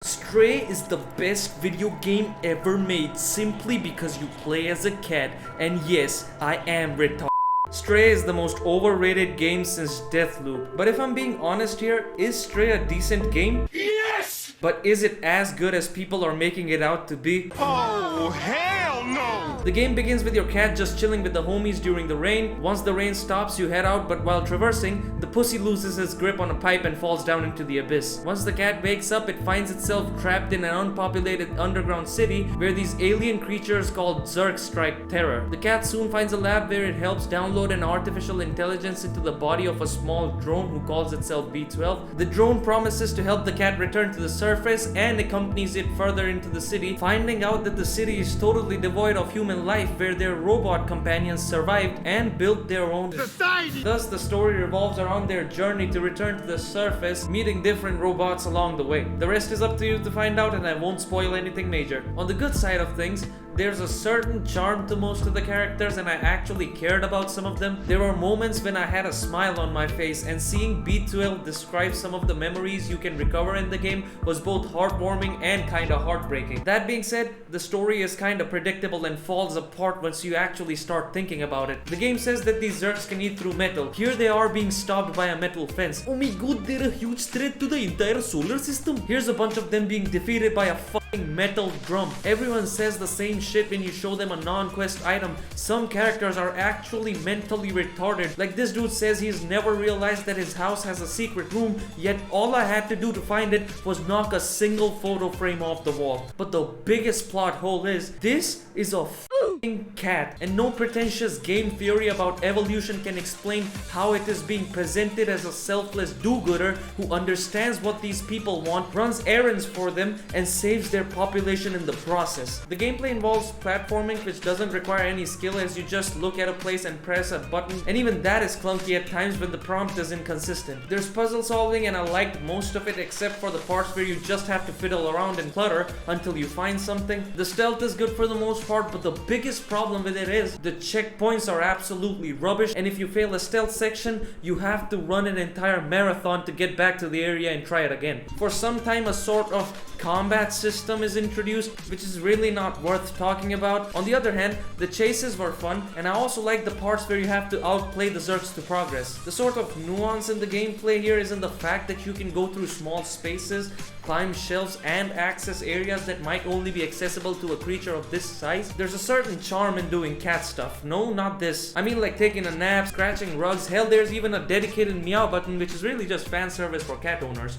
Stray is the best video game ever made simply because you play as a cat, and yes, I am retarded. Stray is the most overrated game since Deathloop. But if I'm being honest here, is Stray a decent game? Yes! But is it as good as people are making it out to be? Oh, hell no! The game begins with your cat just chilling with the homies during the rain. Once the rain stops, you head out, but while traversing, the pussy loses his grip on a pipe and falls down into the abyss. Once the cat wakes up, it finds itself trapped in an unpopulated underground city where these alien creatures called Zergs strike terror. The cat soon finds a lab where it helps download an artificial intelligence into the body of a small drone who calls itself B12. The drone promises to help the cat return to the surface and accompanies it further into the city, finding out that the city is totally devoid of human life where their robot companions survived and built their own Society! Thus, the story revolves around their journey to return to the surface, meeting different robots along the way. The rest is up to you to find out, and I won't spoil anything major. On the good side of things, there's a certain charm to most of the characters, and I actually cared about some of them. There were moments when I had a smile on my face, and seeing B12 describe some of the memories you can recover in the game was both heartwarming and kinda heartbreaking. That being said, the story is kinda predictable and falls apart once you actually start thinking about it. The game says that these Zergs can eat through metal. Here they are being stopped by a metal fence. Oh my god, they're a huge threat to the entire solar system. Here's a bunch of them being defeated by a fucking metal drum. Everyone says the same shit when you show them a non-quest item. Some characters are actually mentally retarded. Like this dude says he's never realized that his house has a secret room, yet all I had to do to find it was knock a single photo frame off the wall. But the biggest plot hole is, this is a f***ing cat, and no pretentious game theory about evolution can explain how it is being presented as a selfless do-gooder who understands what these people want, runs errands for them, and saves their population in the process. The gameplay involves platforming, which doesn't require any skill as you just look at a place and press a button, and even that is clunky at times when the prompt is inconsistent. There's puzzle solving, and I liked most of it except for the parts where you just have to fiddle around and clutter until you find something. The stealth is good for the most part, but the biggest problem with it is the checkpoints are absolutely rubbish, and if you fail a stealth section, you have to run an entire marathon to get back to the area and try it again. For some time, a sort of combat system is introduced, which is really not worth talking about. On the other hand, the chases were fun, and I also like the parts where you have to outplay the Zergs to progress. The sort of nuance in the gameplay here is in the fact that you can go through small spaces, climb shelves, and access areas that might only be accessible to a creature of this size. There's a certain charm in doing cat stuff. No, not this. I mean like taking a nap, scratching rugs, hell there's even a dedicated meow button, which is really just fan service for cat owners.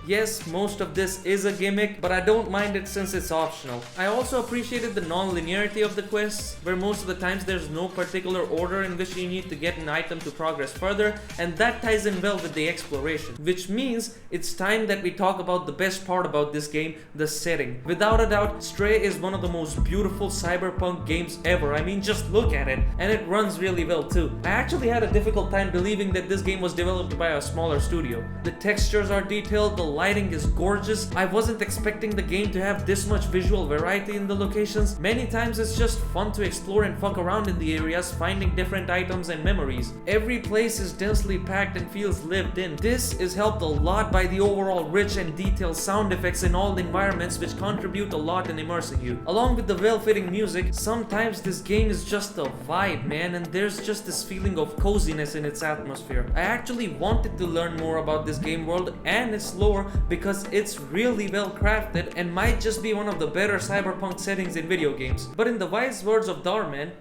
Yes, most of this is a gimmick, but I don't mind it since it's optional. I also appreciated the non-linearity of the quests, where most of the times there's no particular order in which you need to get an item to progress further, and that ties in well with the exploration. Which means it's time that we talk about the best part about this game, the setting. Without a doubt, Stray is one of the most beautiful cyberpunk games ever. I mean, just look at it, and it runs really well too. I actually had a difficult time believing that this game was developed by a smaller studio. The textures are detailed, the lighting is gorgeous. I wasn't expecting the game to have this much visual variety in the locations. Many times it's just fun to explore and fuck around in the areas, finding different items and memories. Every place is densely packed and feels lived in. This is helped a lot by the overall rich and detailed sound effects in all environments, which contribute a lot in immersing you. Along with the well-fitting music, sometimes this game is just a vibe, man, and there's just this feeling of coziness in its atmosphere. I actually wanted to learn more about this game world and its lore because it's really well crafted and might just be one of the better cyberpunk settings in video games. But in the wise words of Darman,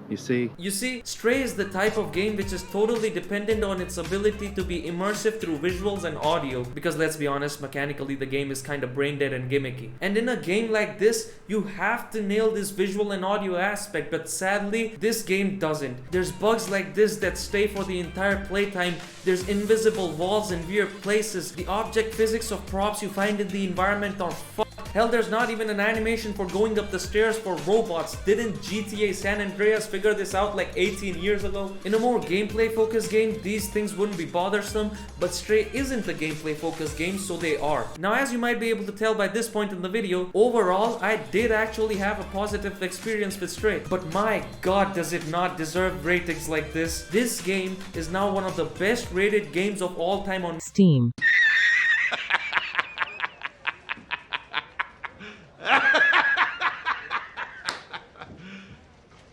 you see, Stray is the type of game which is totally dependent on its ability to be immersive through visuals and audio, because let's be honest, mechanically the game is kinda brain dead and gimmicky. And in a game like this, you have to nail this visual and audio aspect, but sadly, this game doesn't. There's bugs like this that stay for the entire playtime. There's invisible walls and weird places. The object physics of props you find in the environment are fucked. Hell, there's not even an animation for going up the stairs for robots. Didn't GTA San Andreas figure this out like 18 years ago? In a more gameplay focused game, these things wouldn't be bothersome, but Stray isn't a gameplay focused game, so they are. Now, as you might be able to tell by this point in the video, overall, I did actually have a positive experience with Stray, but my god does it not deserve ratings like this. This game is now one of the best rated games of all time on Steam.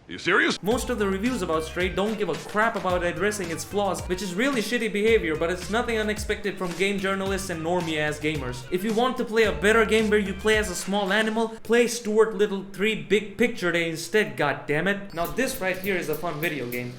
You serious? Most of the reviews about Stray don't give a crap about addressing its flaws, which is really shitty behavior, but it's nothing unexpected from game journalists and normie-ass gamers. If you want to play a better game where you play as a small animal, play Stuart Little 3 Big Picture Day instead, goddammit. Now this right here is a fun video game.